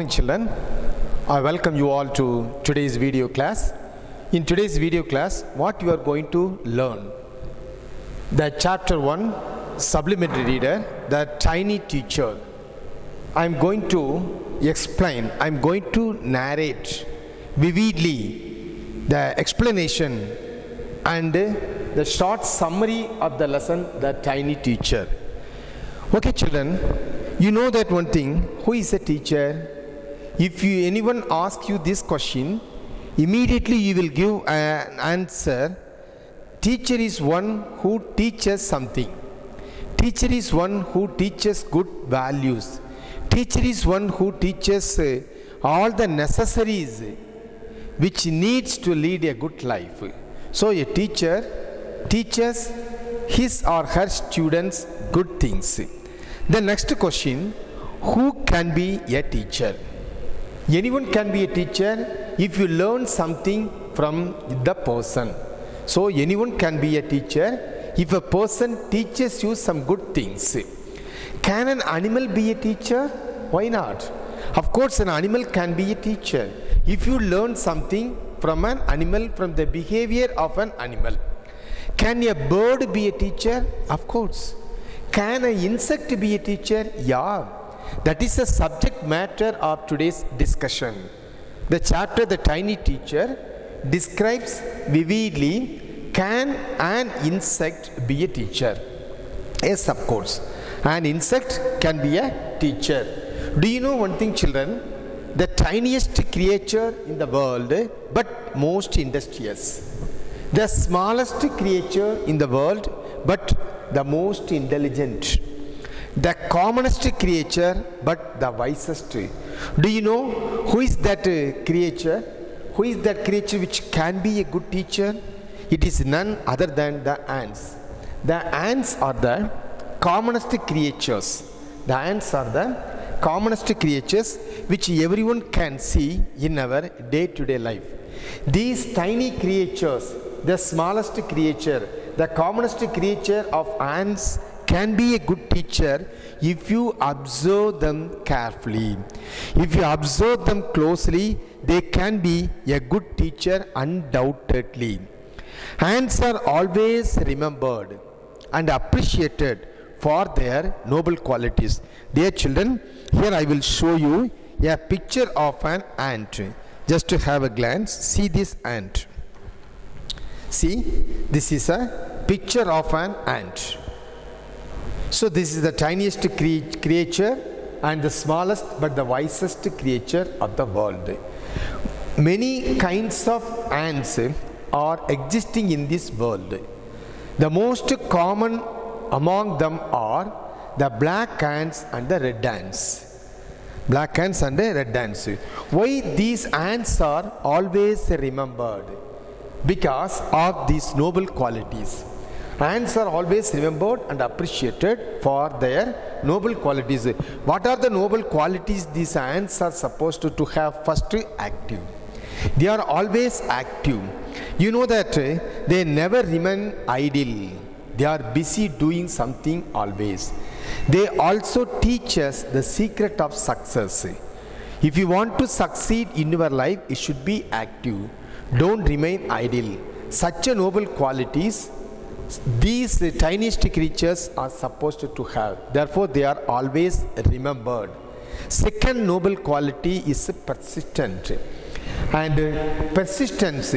morning, children. I welcome you all to today's video class. In today's video class, what you are going to learn? The chapter 1, supplementary reader, the tiny teacher. I am going to explain, I am going to narrate vividly the explanation and the short summary of the lesson, the tiny teacher. Okay, children, you know that one thing, who is a teacher? If anyone asks you this question, immediately you will give an answer. Teacher is one who teaches something. Teacher is one who teaches good values. Teacher is one who teaches all the necessaries which needs to lead a good life. So a teacher teaches his or her students good things. The next question, who can be a teacher? Anyone can be a teacher if you learn something from the person. So anyone can be a teacher if a person teaches you some good things. Can an animal be a teacher? Why not? Of course, an animal can be a teacher if you learn something from an animal, from the behavior of an animal. Can a bird be a teacher? Of course. Can an insect be a teacher? Yeah. That is the subject matter of today's discussion. The chapter, The Tiny Teacher, describes vividly, can an insect be a teacher? Yes, of course. An insect can be a teacher. Do you know one thing, children? The tiniest creature in the world, but most industrious. The smallest creature in the world, but the most intelligent. The commonest creature, but the wisest. Do you know who is that creature? Who is that creature which can be a good teacher? It is none other than the ants. The ants are the commonest creatures. The ants are the commonest creatures which everyone can see in our day-to-day life. These tiny creatures, the smallest creature, the commonest creature of ants, can be a good teacher if you observe them carefully. If you observe them closely, they can be a good teacher undoubtedly. Ants are always remembered and appreciated for their noble qualities. Dear children, here I will show you a picture of an ant. Just to have a glance, see this ant. See, this is a picture of an ant. So this is the tiniest creature and the smallest but the wisest creature of the world. Many kinds of ants are existing in this world. The most common among them are the black ants and the red ants. Black ants and the red ants. Why these ants are always remembered? Because of these noble qualities. Ants are always remembered and appreciated for their noble qualities. What are the noble qualities these ants are supposed to have? First, active. They are always active. You know that they never remain idle. They are busy doing something always. They also teach us the secret of success. If you want to succeed in your life, it should be active. Don't remain idle. Such a noble qualities these tiniest creatures are supposed to have. Therefore, they are always remembered. Second noble quality is persistent. And persistence,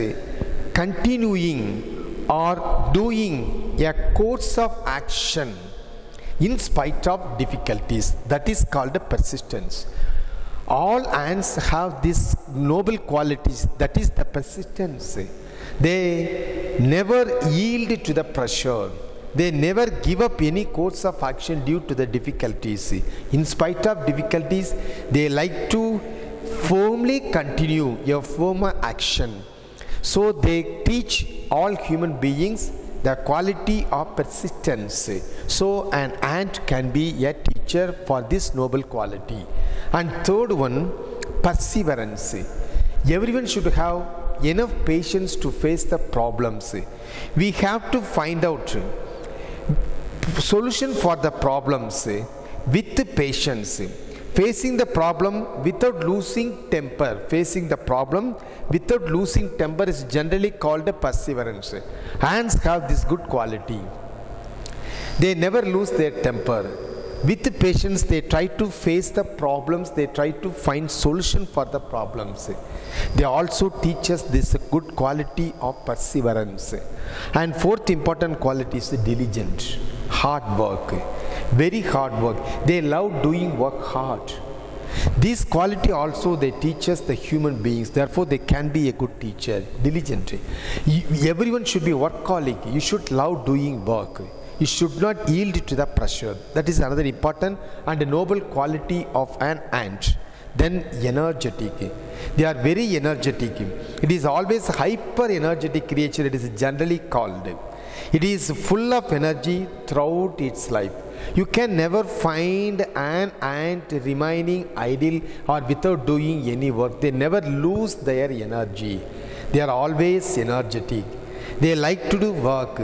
continuing or doing a course of action in spite of difficulties. That is called persistence. All ants have these noble qualities. That is the persistence. They never yield to the pressure. They never give up any course of action due to the difficulties. In spite of difficulties, they like to firmly continue a firm action. So they teach all human beings the quality of persistence. So an ant can be a teacher for this noble quality. And third one, perseverance. Everyone should have enough patience to face the problems. We have to find out solution for the problems with patience. facing the problem without losing temper. Facing the problem without losing temper is generally called a perseverance. Ants have this good quality. They never lose their temper. With patience, they try to face the problems, they try to find solution for the problems. They also teach us this good quality of perseverance. And fourth important quality is diligent, hard work, very hard work. They love doing work hard. This quality also they teach us the human beings. Therefore, they can be a good teacher, diligent. Everyone should be workaholic. You should love doing work. You should not yield to the pressure. That is another important and noble quality of an ant. Then energetic. They are very energetic. It is always hyper energetic creature. It is generally called. It is full of energy throughout its life. You can never find an ant remaining idle or without doing any work. They never lose their energy. They are always energetic. They like to do work.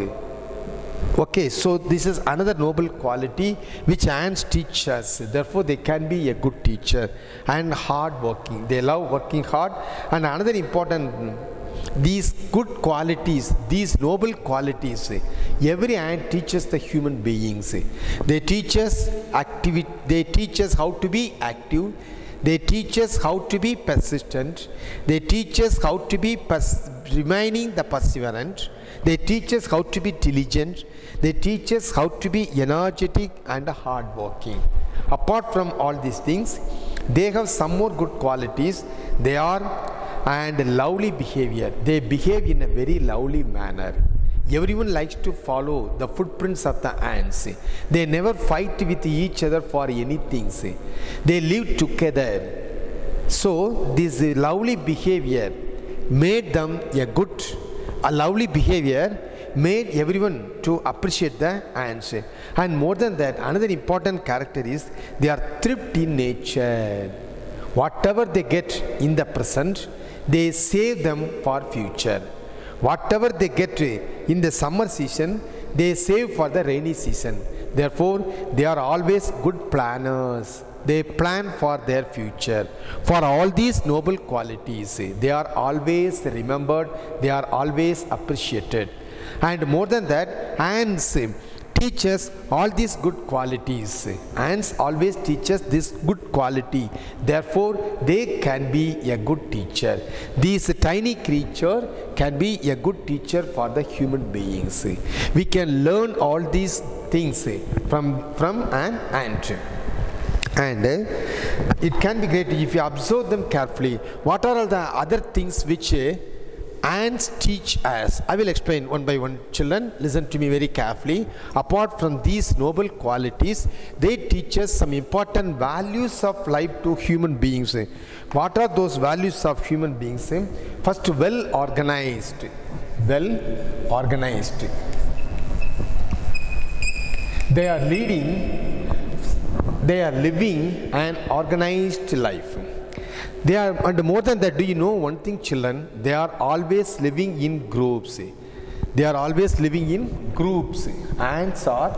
Okay, so this is another noble quality which ants teach us. Therefore, they can be a good teacher. And hard working. They love working hard. And another important, these good qualities, these noble qualities, every ant teaches the human beings. They teach us activity. They teach us how to be active. They teach us how to be persistent. They teach us how to be remaining the perseverant. They teach us how to be diligent. They teach us how to be energetic and hardworking. Apart from all these things, they have some more good qualities. They are and lovely behavior. They behave in a very lovely manner. Everyone likes to follow the footprints of the ants. They never fight with each other for anything. They live together. So this lovely behavior made them a lovely behavior made everyone to appreciate the ants. And more than that, another important character is they are thrift in nature. Whatever they get in the present, they save them for future. Whatever they get in the summer season, they save for the rainy season. Therefore, they are always good planners. They plan for their future. For all these noble qualities, they are always remembered. They are always appreciated. And more than that, ants teach us all these good qualities. Ants always teach us this good quality. Therefore, they can be a good teacher. This tiny creature can be a good teacher for the human beings. We can learn all these things from an ant. And it can be great if you observe them carefully. What are all the other things which ants teach us? I will explain one by one. Children, listen to me very carefully. Apart from these noble qualities, they teach us some important values of life to human beings. What are those values of human beings? First, well organized. Well organized. They are living an organized life. They are, and more than that, do you know one thing, children? They are always living in groups. They are always living in groups. Ants are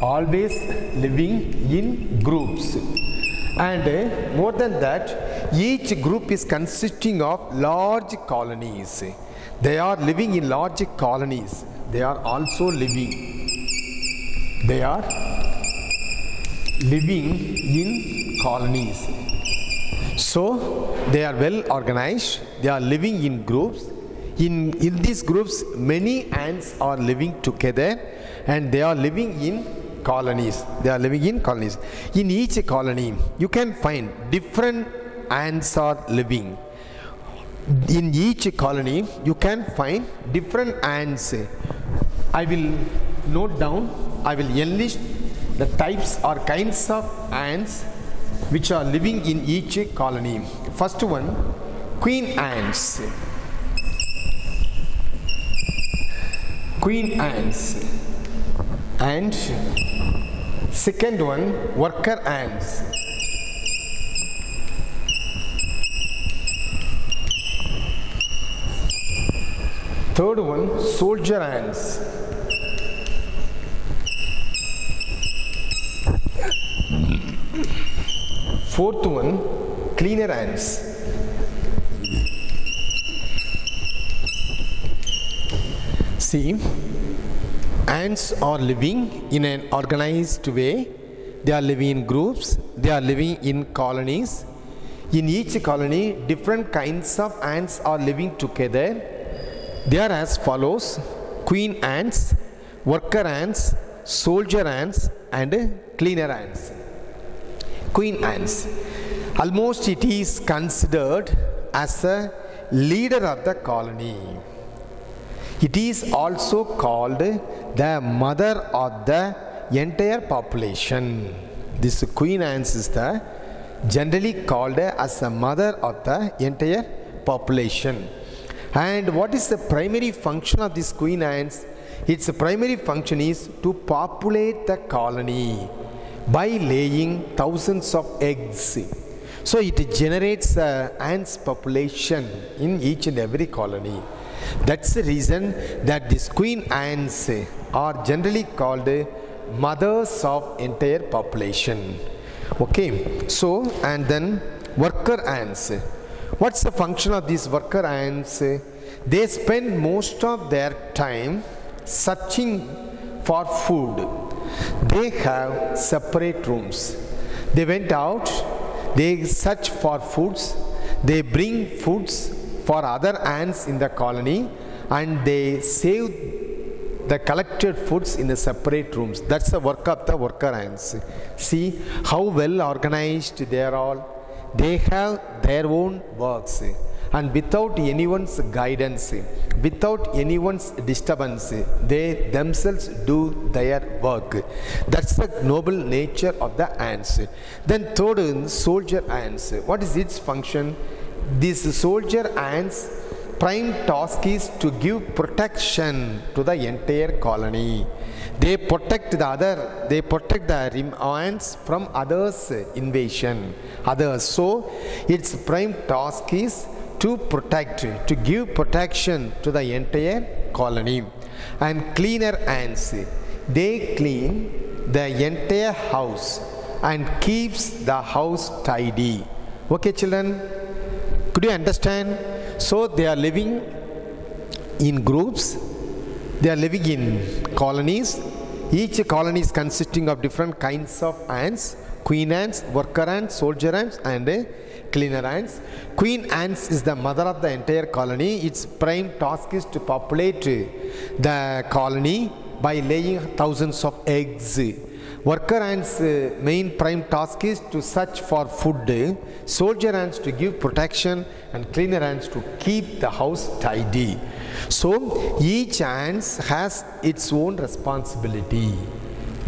always living in groups. And more than that, each group is consisting of large colonies. They are living in large colonies. They are also living. They are living in colonies. So they are well organized. They are living in groups. In these groups, many ants are living together, and they are living in colonies. They are living in colonies. In each colony, you can find different ants are living. In each colony, you can find different ants. I will note down. I will enlist the types or kinds of ants which are living in each colony. First one, queen ants. Queen ants. And second one, worker ants. Third one, soldier ants. Fourth one, cleaner ants. See, ants are living in an organized way. They are living in groups. They are living in colonies. In each colony, different kinds of ants are living together. They are as follows: queen ants, worker ants, soldier ants, and cleaner ants. Queen ants. Almost it is considered as a leader of the colony. It is also called the mother of the entire population. This queen ants is generally called as a mother of the entire population. And what is the primary function of this queen ants? Its primary function is to populate the colony by laying thousands of eggs. So it generates ants population in each and every colony. That's the reason that these queen ants are generally called mothers of entire population. Okay, so and then worker ants. What's the function of these worker ants? They spend most of their time searching for food. They have separate rooms. They went out, they search for foods, they bring foods for other ants in the colony, and they save the collected foods in the separate rooms. That's the work of the worker ants. See how well organized they are all. They have their own works, and without anyone's guidance, without anyone's disturbance, they themselves do their work. That's the noble nature of the ants. Then third, soldier ants. What is its function? These soldier ants' prime task is to give protection to the entire colony. They protect the ants from others' invasion. So its prime task is to protect, to give protection to the entire colony. And cleaner ants, they clean the entire house and keeps the house tidy. Okay, children, could you understand? So they are living in groups, they are living in colonies. Each colony is consisting of different kinds of ants: queen ants, worker ants, soldier ants, and cleaner ants. Queen ants is the mother of the entire colony. Its prime task is to populate the colony by laying thousands of eggs. Worker ants' main prime task is to search for food, soldier ants to give protection, and cleaner ants to keep the house tidy. So each ant has its own responsibility.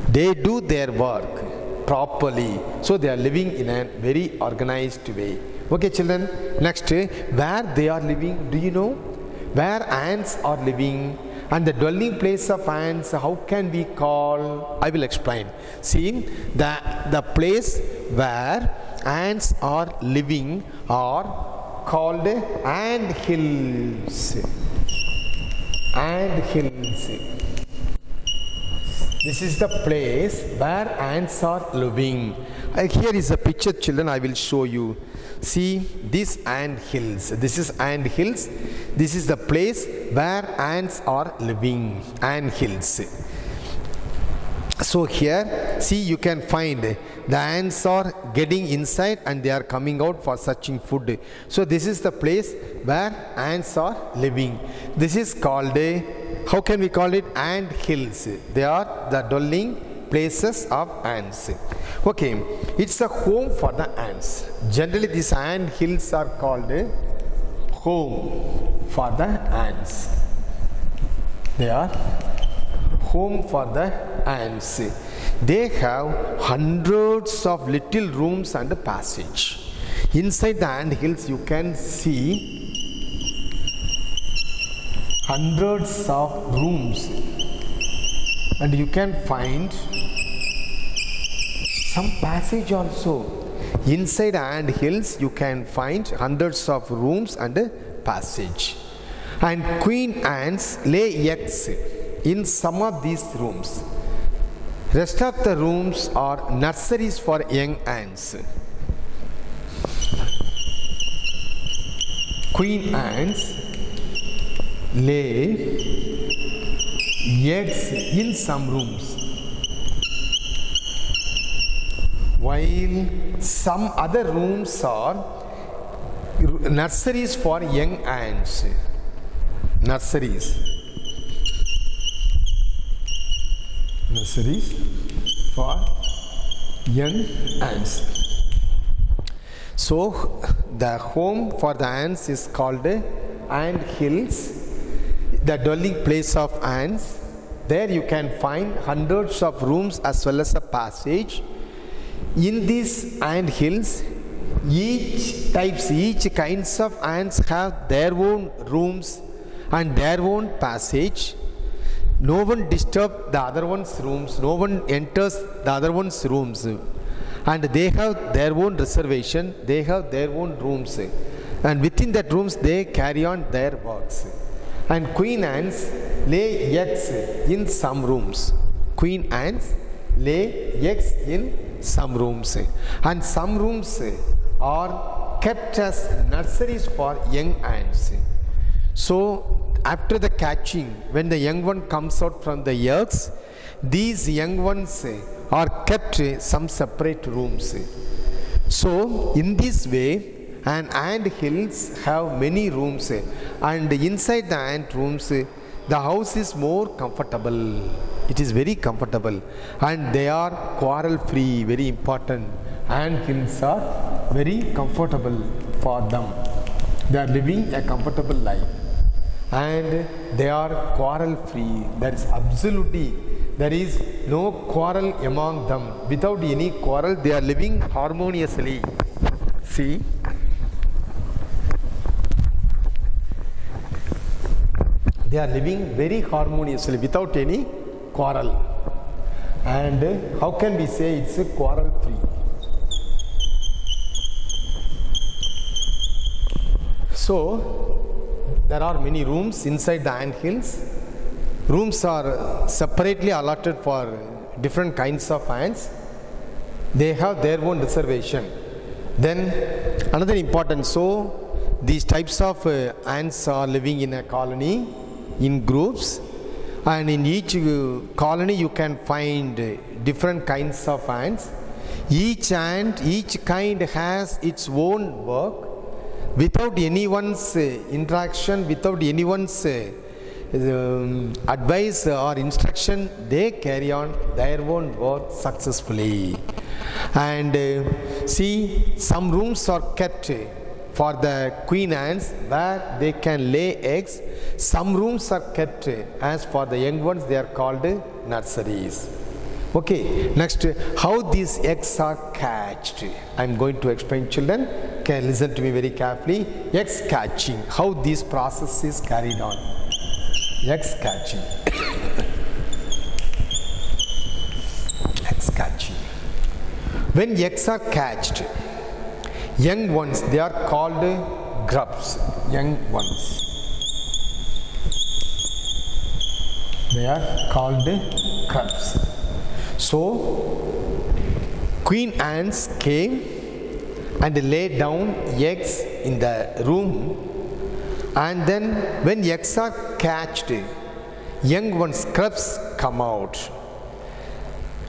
They do their work properly. So they are living in a very organized way. Okay, children. Next, where they are living, do you know? Where ants are living? And the dwelling place of ants, how can we call? I will explain. See, the place where ants are living are called ant hills. Ant hills. This is the place where ants are living. Here is a picture, children. I will show you. See, these ant hills. This is ant hills. This is the place where ants are living. Ant hills. So here, see, you can find the ants are getting inside and they are coming out for searching food. So this is the place where ants are living. This is called how can we call it? Ant hills. They are the dwelling places of ants. Okay, it's a home for the ants. Generally, these ant hills are called home for the ants. They are home for the ants. They have hundreds of little rooms and passage. Inside the ant hills, you can see hundreds of rooms, and you can find some passage also. Inside ant hills, you can find hundreds of rooms and passage. And queen ants lay eggs in some of these rooms. Rest of the rooms are nurseries for young ants. queen ants lay eggs in some rooms, while some other rooms are nurseries for young ants. Nurseries for young ants. So the home for the ants is called ant hills, the dwelling place of ants. There you can find hundreds of rooms as well as a passage. In these ant hills, each kinds of ants have their own rooms and their own passage. No one disturbs the other one's rooms, no one enters the other one's rooms, and they have their own reservation, they have their own rooms, and within that rooms they carry on their works. And queen ants lay eggs in some rooms. Queen ants lay eggs in some rooms, and some rooms are kept as nurseries for young ants. So after the catching, when the young one comes out from the eggs, these young ones are kept some separate rooms. So in this way, an ant hills have many rooms, and inside the ant rooms, the house is more comfortable. It is very comfortable, and they are quarrel free. Very important. Ant hills are very comfortable for them. They are living a comfortable life, and they are quarrel free. There is no quarrel among them. Without any quarrel, they are living harmoniously. See, they are living very harmoniously without any quarrel. And how can we say it's a quarrel free? So there are many rooms inside the ant hills. Rooms are separately allotted for different kinds of ants. They have their own reservation. Then another important, so these types of ants are living in a colony, in groups, and in each colony you can find different kinds of ants. Each kind has its own work. Without anyone's interaction, without anyone's advice or instruction, they carry on their own work successfully. And see, some rooms are kept for the queen ants where they can lay eggs. Some rooms are kept as for the young ones, they are called nurseries. Okay, next, how these eggs are hatched. I am going to explain, children. Can listen to me very carefully. Eggs hatching, how this process is carried on. Eggs hatching. Eggs hatching. When eggs are hatched, young ones, they are called grubs. Young ones, they are called grubs. So queen ants came and laid down eggs in the room, and then when eggs are hatched, young ones, grubs, come out,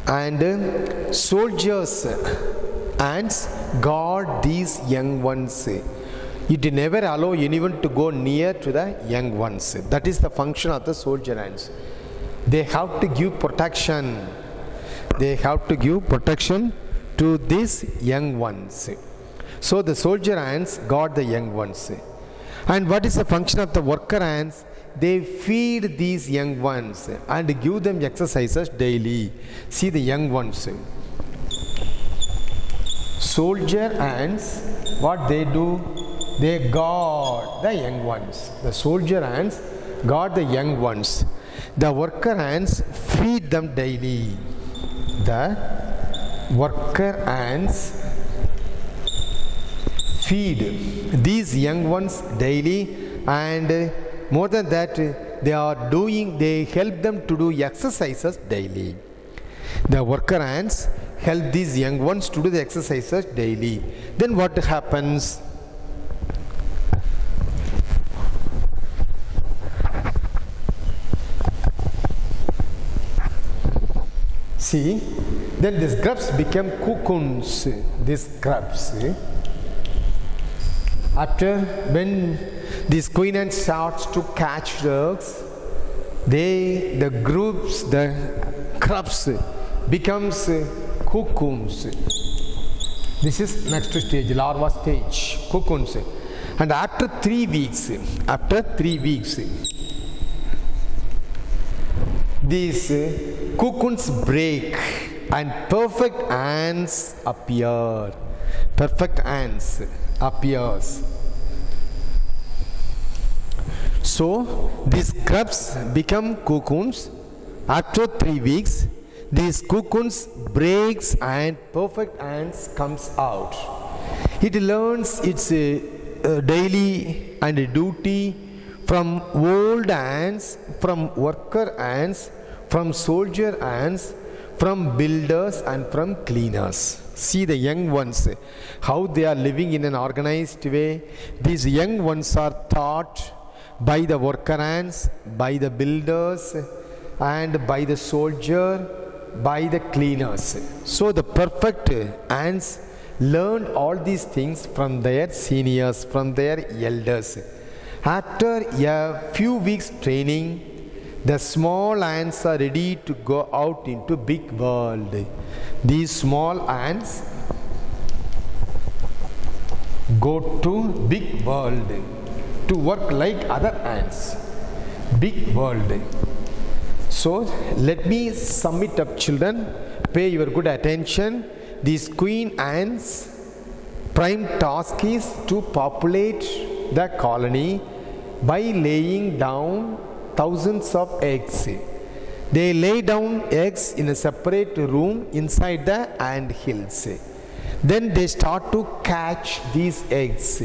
and soldiers ants guard these young ones. It never allow anyone to go near to the young ones. That is the function of the soldier ants. They have to give protection. They have to give protection to these young ones. So the soldier ants guard the young ones. And what is the function of the worker ants? They feed these young ones and give them exercises daily. See the young ones. Soldier ants, what they do? They guard the young ones. The soldier ants guard the young ones. The worker ants feed them daily. The worker ants feed these young ones daily, and more than that, they help them to do exercises daily. The worker ants help these young ones to do the exercises daily. Then what happens? See, then these grubs become cocoons. These grubs. After when this queen ant starts to catch the eggs, the grubs becomes cocoons. This is next stage, larva stage, cocoons. And after 3 weeks, these cocoons break and perfect ants appear. Perfect ants appears. So these grubs become cocoons. After 3 weeks, these cocoons breaks and perfect ants comes out. It learns its daily and duty from old ants, from worker ants, from soldier ants, from builders and from cleaners. See the young ones, how they are living in an organized way. These young ones are taught by the worker ants, by the builders, and by the soldier, by the cleaners. So the perfect ants learn all these things from their seniors, from their elders. After a few weeks training, the small ants are ready to go out into big world. These small ants go to big world to work like other ants. Big world. So let me sum it up, children. Pay your good attention. These queen ants' prime task is to populate the colony by laying down thousands of eggs. They lay down eggs in a separate room inside the ant hills. Then they start to catch these eggs.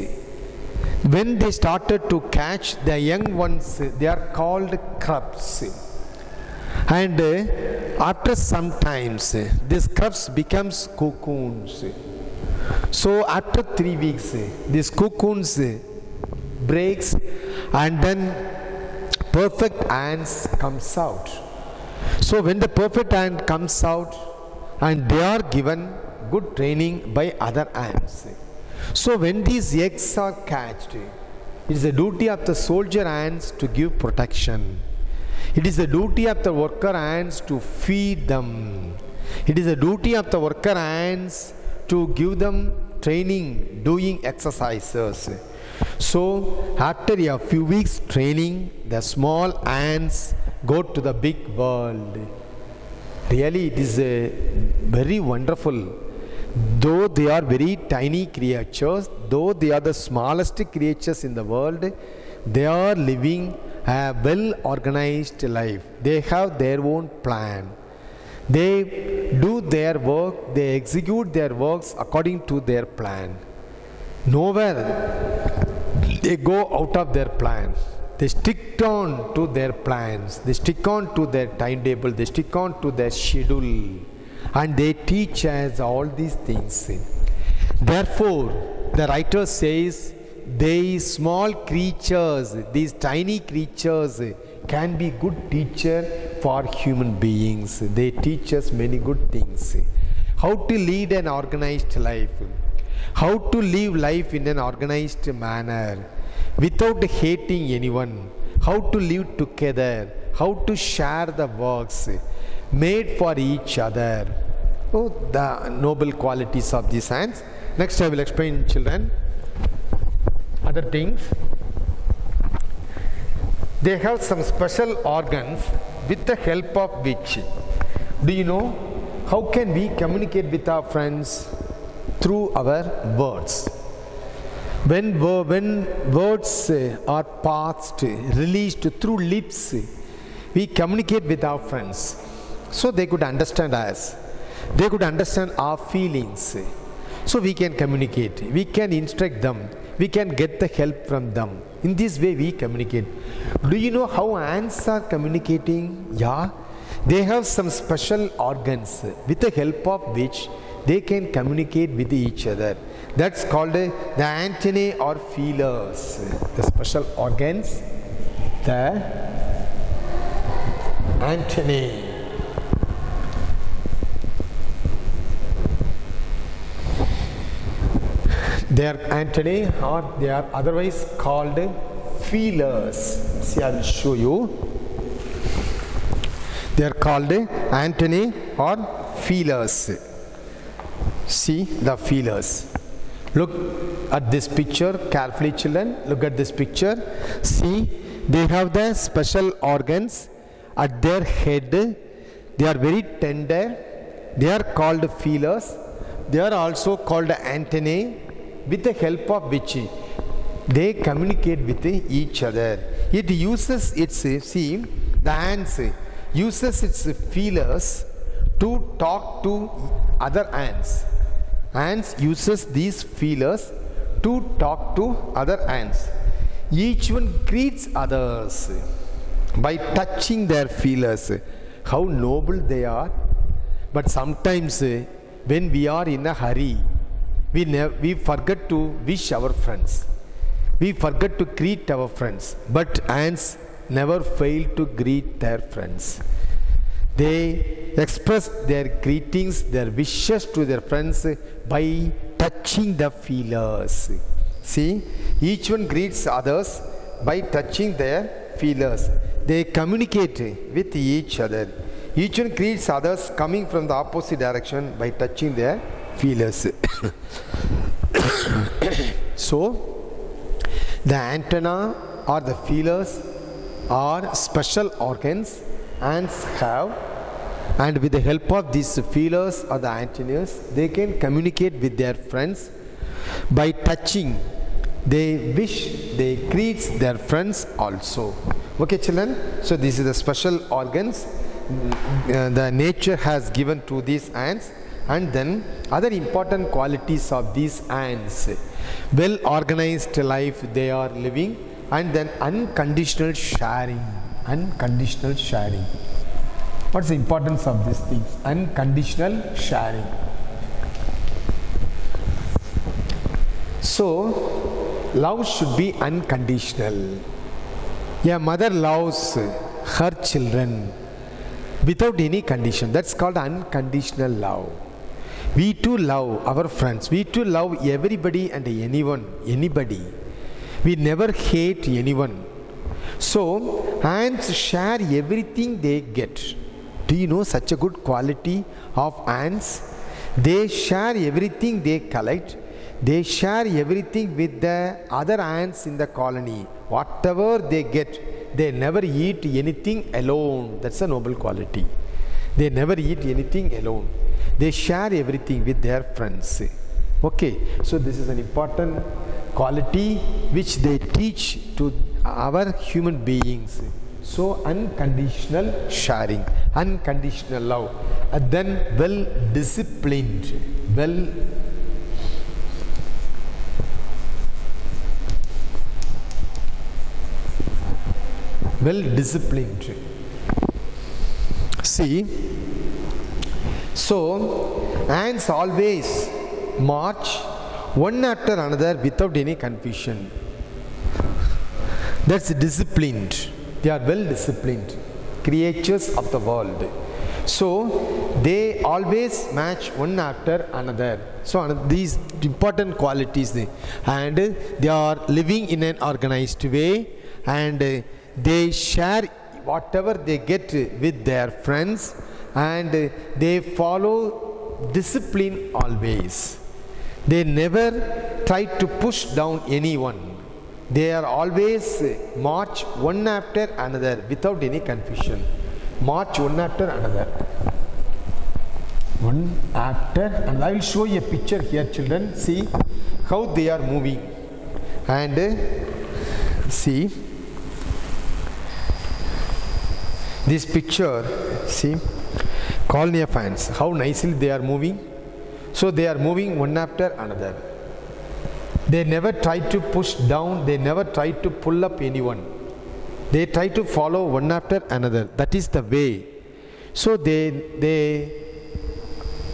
When they started to catch the young ones, they are called grubs. And after some times, these grubs becomes cocoons. So after 3 weeks, these cocoons breaks and then perfect ants comes out. So when the perfect ant comes out and they are given good training by other ants. So when these eggs are catched, it is the duty of the soldier ants to give protection. It is the duty of the worker ants to feed them. It is the duty of the worker ants to give them training, doing exercises. So after a few weeks training, the small ants go to the big world. Really, it is very wonderful. Though they are very tiny creatures, though they are the smallest creatures in the world, they are living a well organized life. They have their own plan. They do their work, they execute their works according to their plan. Nowhere they go out of their plan. They stick on to their plans. They stick on to their timetable. They stick on to their schedule. And they teach us all these things. Therefore, the writer says, these small creatures, these tiny creatures can be good teacher for human beings. They teach us many good things. How to lead an organized life. How to live life in an organized manner without hating anyone. How to live together. How to share the works made for each other. Oh, the noble qualities of these ants. Next I will explain, children, other things. They have some special organs with the help of which, do you know, how can we communicate with our friends? Through our words. When words are passed, released through lips, we communicate with our friends. So they could understand us. They could understand our feelings. So we can communicate. We can instruct them. We can get the help from them. In this way we communicate. Do you know how ants are communicating? Yeah. They have some special organs with the help of which they can communicate with each other. That's called the antennae or feelers. The special organs, the antennae. They are antennae, or they are otherwise called feelers. See, I will show you. They are called antennae or feelers. See the feelers. Look at this picture carefully, children. Look at this picture. See, they have the special organs at their head. They are very tender. They are called feelers. They are also called antennae, with the help of which they communicate with each other. It uses its, see, the ants uses its feelers to talk to other ants. Ants uses these feelers to talk to other ants. Each one greets others by touching their feelers. How noble they are. But sometimes when we are in a hurry, we forget to wish our friends. We forget to greet our friends. But ants never fail to greet their friends. They express their greetings, their wishes to their friends by touching the feelers. See, each one greets others by touching their feelers. They communicate with each other. Each one greets others coming from the opposite direction by touching their feelers. So, the antenna or the feelers are special organs ants have, and with the help of these feelers or the antennae, they can communicate with their friends by touching. They wish, they greet their friends also. Okay, children, so this is the special organs the nature has given to these ants. And then other important qualities of these ants: well organized life they are living, and then unconditional sharing. Unconditional sharing. What's the importance of these things? Unconditional sharing. So, love should be unconditional. A mother loves her children without any condition. That's called unconditional love. We too love our friends. We too love everybody and anyone, anybody. We never hate anyone. So, ants share everything they get. Do you know such a good quality of ants? They share everything they collect. They share everything with the other ants in the colony. Whatever they get, they never eat anything alone. That's a noble quality. They never eat anything alone. They share everything with their friends. Okay, so this is an important quality which they teach to our human beings. So unconditional sharing, unconditional love, and then well disciplined, well disciplined. See, so ants always march one after another without any confusion. That's disciplined. They are well disciplined creatures of the world. So they always match one after another. So these important qualities, and they are living in an organized way, and they share whatever they get with their friends, and they follow discipline always. They never try to push down anyone. They are always march one after another without any confusion. March one after another. One after, and I will show you a picture here, children. See how they are moving. And see this picture, see, colony of ants, how nicely they are moving. So they are moving one after another. They never try to push down, they never try to pull up anyone. They try to follow one after another. That is the way. So they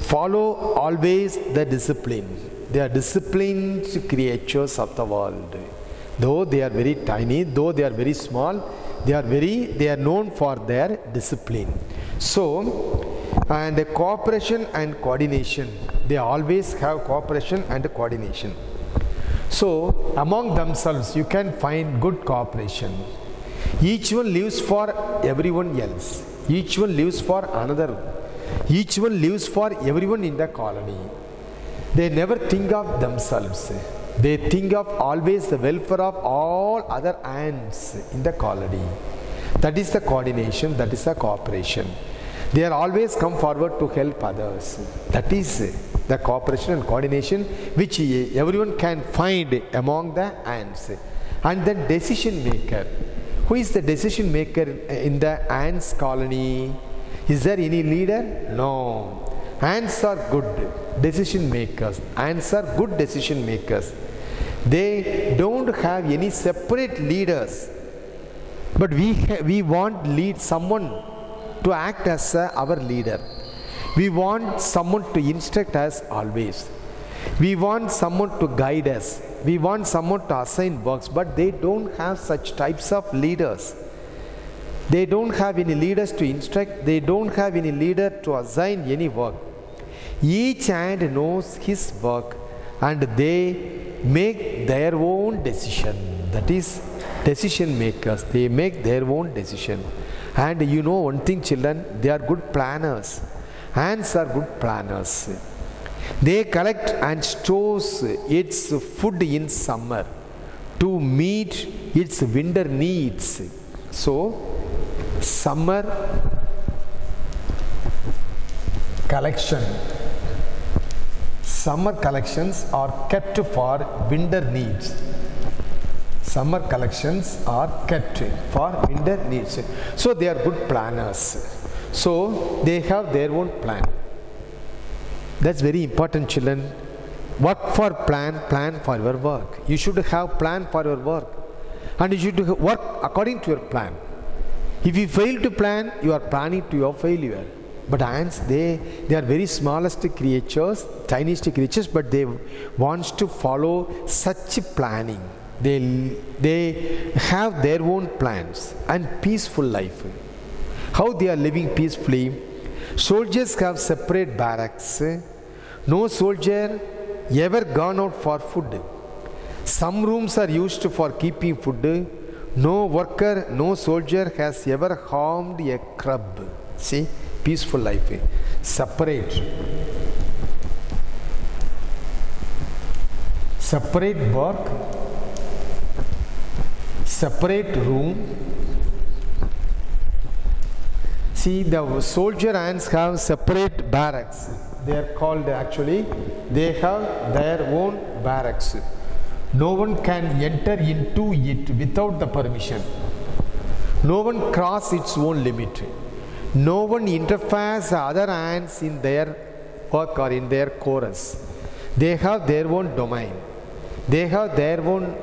follow always the discipline. They are disciplined creatures of the world. Though they are very tiny, though they are very small, they are known for their discipline. So, and cooperation and coordination. They always have cooperation and coordination. So among themselves you can find good cooperation. Each one lives for everyone else. Each one lives for another. Each one lives for everyone in the colony. They never think of themselves. They think of always the welfare of all other ants in the colony. That is the coordination, that is the cooperation. They are always come forward to help others. That is the cooperation and coordination which everyone can find among the ants. And the decision maker. Who is the decision maker in the ants colony? Is there any leader? No. Ants are good decision makers. Ants are good decision makers. They don't have any separate leaders. But we want someone to act as our leader. We want someone to instruct us always. We want someone to guide us. We want someone to assign works, but they don't have such types of leaders. They don't have any leaders to instruct. They don't have any leader to assign any work. Each ant knows his work and they make their own decision. That is decision makers. They make their own decision. And you know one thing, children, they are good planners. Ants are good planners. They collect and stores its food in summer to meet its winter needs. So summer collections are kept for winter needs. Summer collections are kept for winter needs. So they are good planners. So they have their own plan. That's very important, children. Work for plan for your work. You should have plan for your work. And you should work according to your plan. If you fail to plan, you are planning to your failure. But ants, they are very smallest creatures, tiniest creatures, but they want to follow such planning. They have their own plans and peaceful life. How they are living peacefully? Soldiers have separate barracks. No soldier ever gone out for food. Some rooms are used for keeping food. No worker, no soldier has ever harmed a crab. See, peaceful life. Separate work, separate room. See, the soldier ants have separate barracks. They are called, actually, they have their own barracks. No one can enter into it without the permission. No one crosses its own limit. No one interferes other ants in their work or in their chorus. They have their own domain. They have their own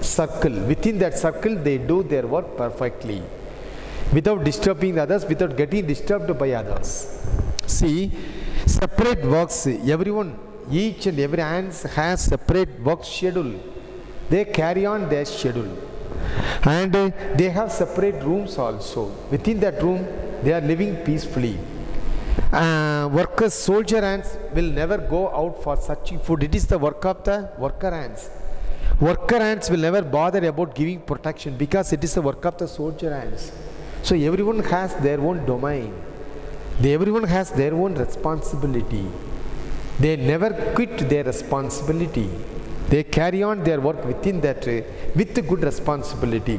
circle. Within that circle, they do their work perfectly, without disturbing others, without getting disturbed by others. See, separate works. Everyone, each and every ant has separate work schedule. They carry on their schedule. And they have separate rooms also. Within that room, they are living peacefully. Workers, soldier ants will never go out for searching food. It is the work of the worker ants. Worker ants will never bother about giving protection because it is the work of the soldier ants. So everyone has their own domain. Everyone has their own responsibility. They never quit their responsibility. They carry on their work within that with good responsibility.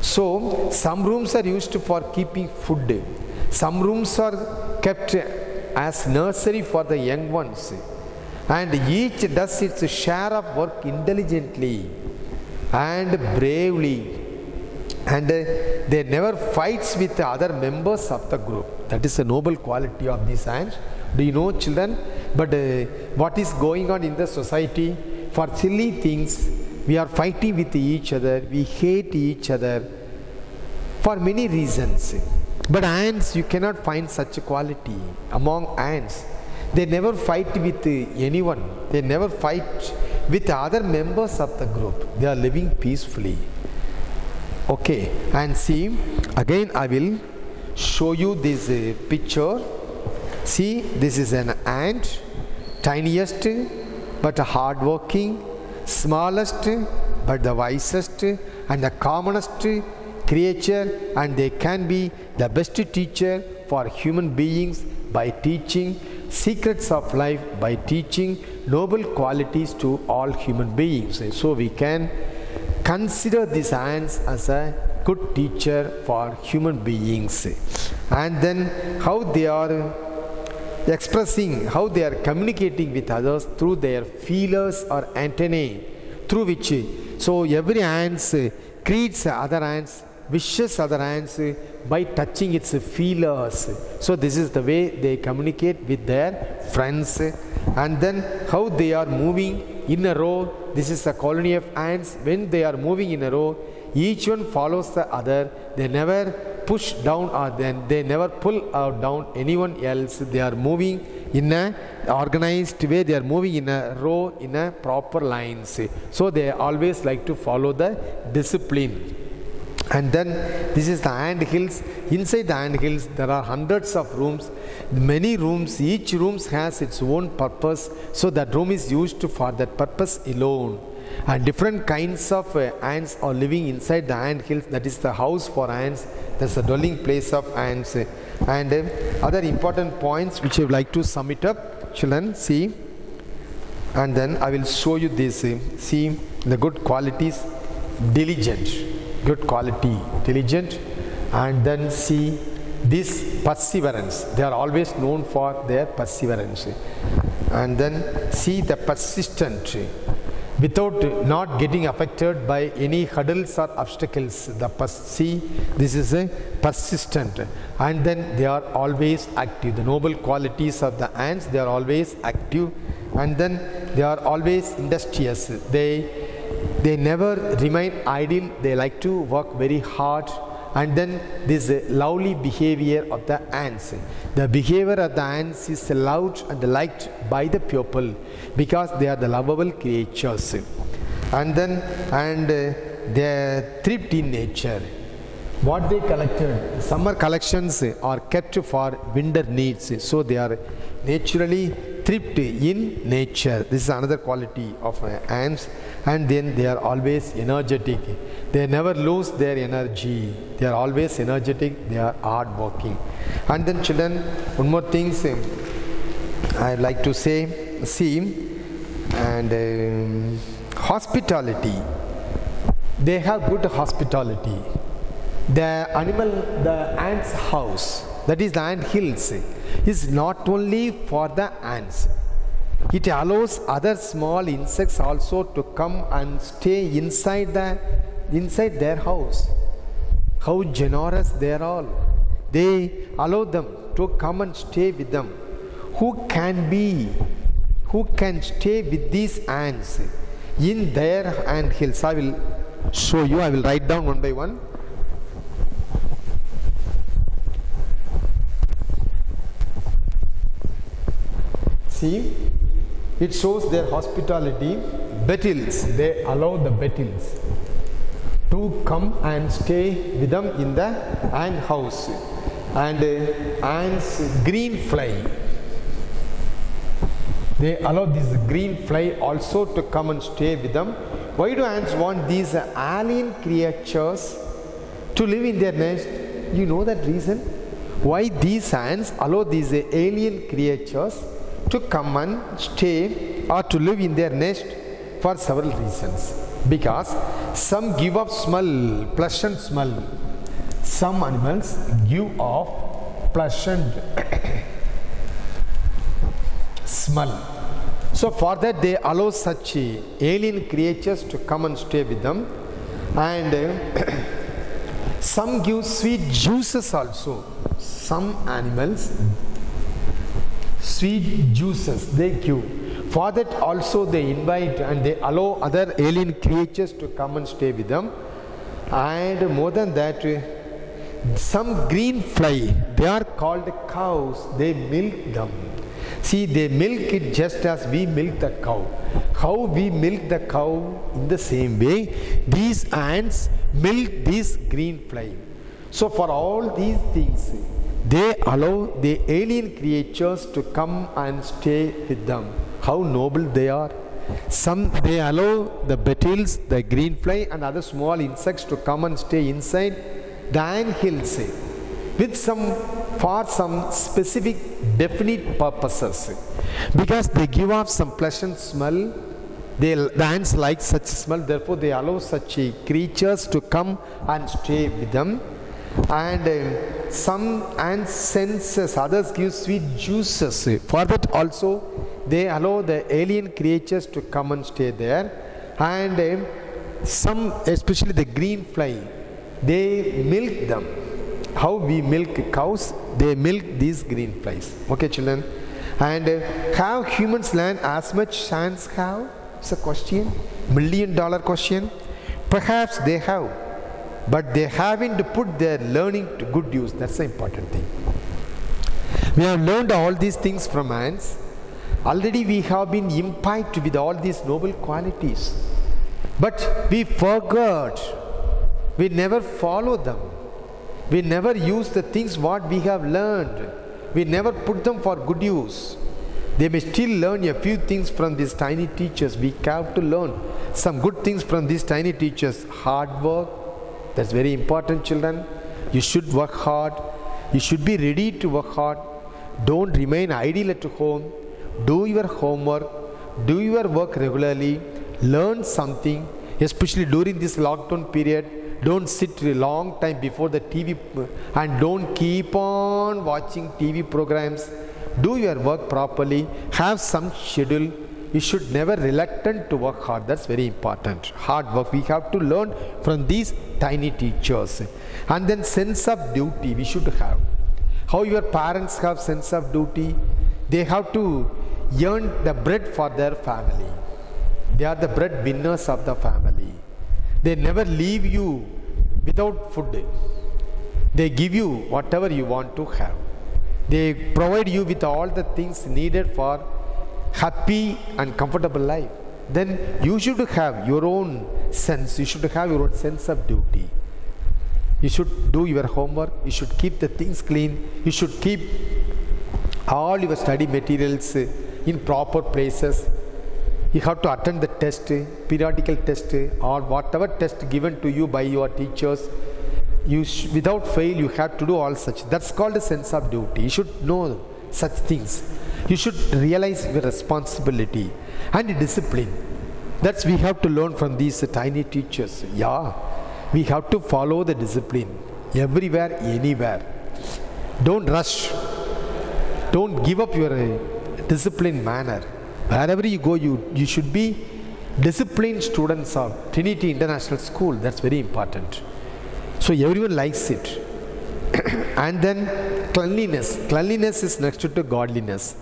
So some rooms are used for keeping food. Some rooms are kept as nursery for the young ones. And each does its share of work intelligently and bravely. And they never fights with the other members of the group. That is a noble quality of these ants. Do you know, children? But what is going on in the society? For silly things, we are fighting with each other. We hate each other for many reasons. But ants, you cannot find such a quality among ants. They never fight with anyone. They never fight with other members of the group. They are living peacefully. Okay, and see, again I will show you this picture. See, this is an ant, tiniest but hard working, smallest but the wisest and the commonest creature, and they can be the best teacher for human beings by teaching secrets of life, by teaching noble qualities to all human beings. So we can consider these ants as a good teacher for human beings. And then how they are expressing, how they are communicating with others through their feelers or antennae, through which, so every ants greets other ants, wishes other ants by touching its feelers. So this is the way they communicate with their friends. And then how they are moving in a row. This is a colony of ants. When they are moving in a row, each one follows the other. They never push down, or then they never pull down anyone else. They are moving in a organized way. They are moving in a row, in a proper lines. So they always like to follow the discipline. And then this is the ant hills. Inside the ant hills there are hundreds of rooms, many rooms. Each room has its own purpose, so that room is used for that purpose alone. And different kinds of ants are living inside the ant hills. That is the house for ants. That's the dwelling place of ants. And other important points which I would like to sum it up, children, see. And then I will show you this. See the good qualities: diligent, good quality, diligent. And then see this perseverance. They are always known for their perseverance. And then see the persistent, without not getting affected by any hurdles or obstacles. See, this is a persistent. And then they are always active. The noble qualities of the ants, they are always active. And then they are always industrious. They never remain idle. They like to work very hard. And then this lovely behavior of the ants. The behavior of the ants is loved and liked by the pupil because they are the lovable creatures. And then they are thrift in nature. What they collected, summer collections are kept for winter needs. So they are naturally thrift in nature. This is another quality of ants. And then they are always energetic. They never lose their energy. They are always energetic. They are hard working. And then children, one more thing I like to say, see, and hospitality. They have good hospitality. The ants' house, that is the ant hills, is not only for the ants. It allows other small insects also to come and stay inside their house. How generous they are all. They allow them to come and stay with them. Who can stay with these ants in their ant hills? I will show you. I will write down one by one. See, it shows their hospitality. Beetles, they allow the beetles to come and stay with them in the ant house. And ants, green fly, they allow this green fly also to come and stay with them. Why do ants want these alien creatures to live in their nest? You know that reason? Why these ants allow these alien creatures to come and stay or to live in their nest? For several reasons. Because some give off smell, pleasant smell. Some animals give off pleasant smell. So for that they allow such alien creatures to come and stay with them. And some give sweet juices also. Some animals, sweet juices they give. For that also they invite and they allow other alien creatures to come and stay with them. And more than that, some green fly, they are called cows, they milk them. See, they milk it just as we milk the cow. How we milk the cow, in the same way these ants milk this green fly. So for all these things, they allow the alien creatures to come and stay with them. How noble they are. Some they allow the beetles, the green fly and other small insects to come and stay inside the ant hills with for some specific definite purposes, because they give off some pleasant smell. The ants like such smell, therefore they allow such creatures to come and stay with them. And some ants senses, others give sweet juices. For that also they allow the alien creatures to come and stay there. And some, especially the green fly, they milk them. How we milk cows, they milk these green flies. Okay, children? And have humans learned as much ants have? It's a question, $1 million question. Perhaps they have, but they haven't put their learning to good use. That's the important thing. We have learned all these things from ants. Already we have been impacted with all these noble qualities, but we forgot. We never follow them. We never use the things what we have learned. We never put them for good use. They may still learn a few things from these tiny teachers. We have to learn some good things from these tiny teachers. Hard work, that's very important, children. You should work hard. You should be ready to work hard. Don't remain idle at home. Do your homework. Do your work regularly. Learn something, especially during this lockdown period. Don't sit a long time before the TV and don't keep on watching TV programs. Do your work properly. Have some schedule. You should never reluctant to work hard. That's very important. Hard work. We have to learn from these tiny teachers. And then sense of duty we should have. How your parents have sense of duty? They have to earn the bread for their family. They are the breadwinners of the family. They never leave you without food. They give you whatever you want to have. They provide you with all the things needed for happy and comfortable life. Then you should have your own sense. You should have your own sense of duty. You should do your homework. You should keep the things clean. You should keep all your study materials in proper places. You have to attend the test, periodical test, or whatever test given to you by your teachers. Without fail, you have to do all such. That's called a sense of duty. You should know such things. You should realize your responsibility and discipline. That's we have to learn from these tiny teachers. Yeah, we have to follow the discipline everywhere, anywhere. Don't rush. Don't give up your disciplined manner. Wherever you go, you should be disciplined students of Trinity International School. That's very important. So everyone likes it. And then cleanliness. Cleanliness is next to godliness.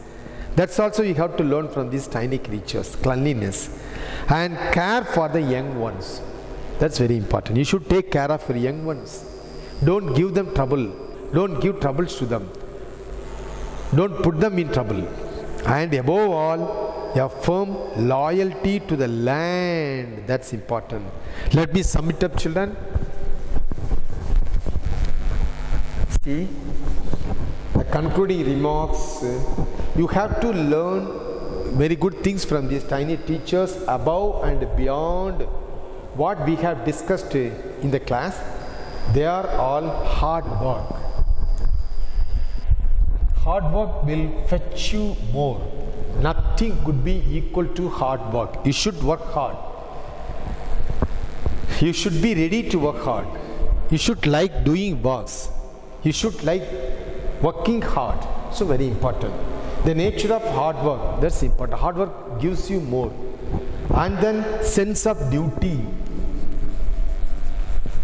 That's also you have to learn from these tiny creatures. Cleanliness. And care for the young ones. That's very important. You should take care of your young ones. Don't give them trouble. Don't give troubles to them. Don't put them in trouble. And above all, a firm loyalty to the land. That's important. Let me sum it up, children. See, the concluding remarks. You have to learn very good things from these tiny teachers above and beyond what we have discussed in the class. They are all hard work. Hard work will fetch you more. Nothing could be equal to hard work. You should work hard. You should be ready to work hard. You should like doing works. You should like working hard. So very important. The nature of hard work, that's important. Hard work gives you more. And then sense of duty.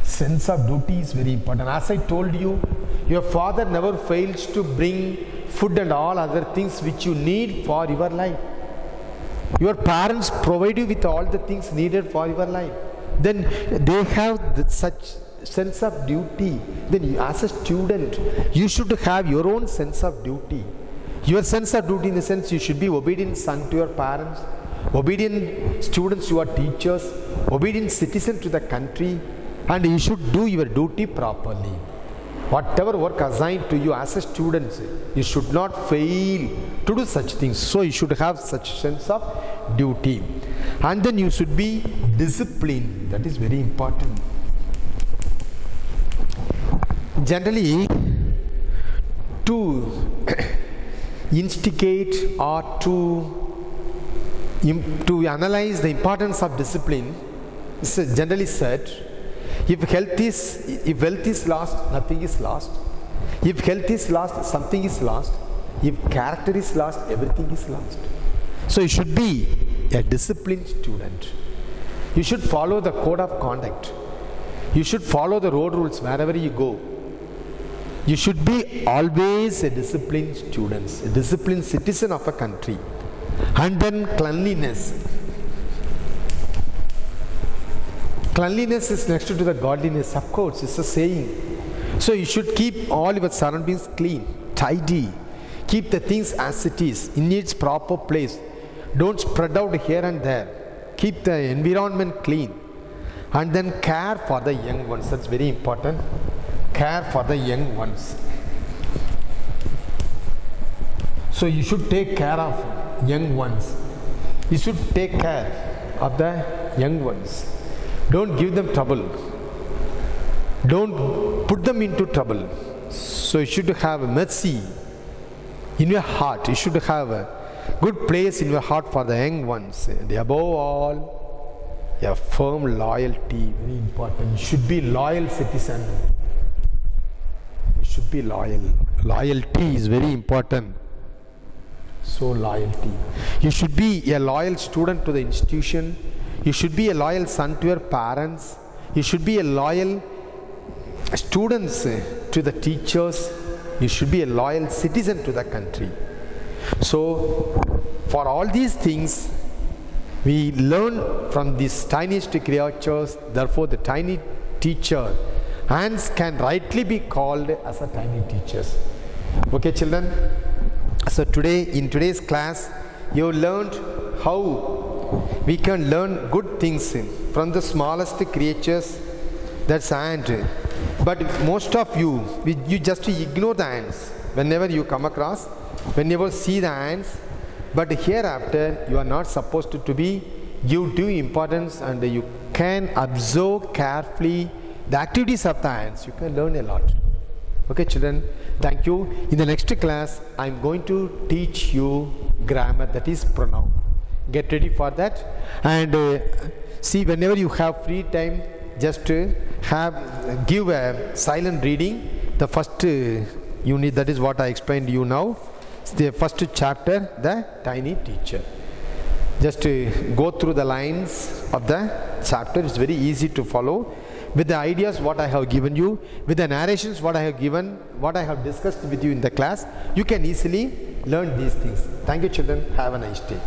Sense of duty is very important. As I told you, your father never fails to bring food and all other things which you need for your life. Your parents provide you with all the things needed for your life. Then they have such sense of duty. Then you, as a student, you should have your own sense of duty. Your sense of duty in the sense you should be obedient son to your parents, obedient students to your teachers, obedient citizen to the country, and you should do your duty properly. Whatever work assigned to you as a student, you should not fail to do such things. So you should have such sense of duty. And then you should be disciplined. That is very important. Generally, to instigate or to analyze the importance of discipline, it's generally said, if wealth is lost, nothing is lost. If health is lost, something is lost. If character is lost, everything is lost. So you should be a disciplined student. You should follow the code of conduct. You should follow the road rules wherever you go. You should be always a disciplined student, a disciplined citizen of a country. And then cleanliness. Cleanliness is next to the godliness, of course, it's a saying. So you should keep all your surroundings clean, tidy. Keep the things as it is, in its proper place. Don't spread out here and there. Keep the environment clean. And then care for the young ones. That's very important. Care for the young ones. So you should take care of young ones. You should take care of the young ones. Don't give them trouble. Don't put them into trouble. So you should have mercy in your heart. You should have a good place in your heart for the young ones. And above all, a firm loyalty, very important. You should be loyal citizen. You should be loyal. Loyalty is very important. So loyalty. You should be a loyal student to the institution. You should be a loyal son to your parents. You should be a loyal student to the teachers. You should be a loyal citizen to the country. So for all these things, we learn from these tiniest creatures. Therefore the tiny teacher ants can rightly be called as a tiny teachers. Okay, children? So today, in today's class, you learned how we can learn good things from the smallest creatures, that's ant. But most of you, you just ignore the ants whenever you come across, whenever see the ants. But hereafter, you are not supposed to be give due importance, and you can observe carefully the activities of the ants. You can learn a lot. Okay, children, thank you. In the next class, I am going to teach you grammar, that is pronoun. Get ready for that. And see, whenever you have free time, just give a silent reading. The first unit, that is what I explained to you now. It's the first chapter, the tiny teacher. Just go through the lines of the chapter. It's very easy to follow. With the ideas what I have given you, with the narrations what I have given, what I have discussed with you in the class, you can easily learn these things. Thank you, children. Have a nice day.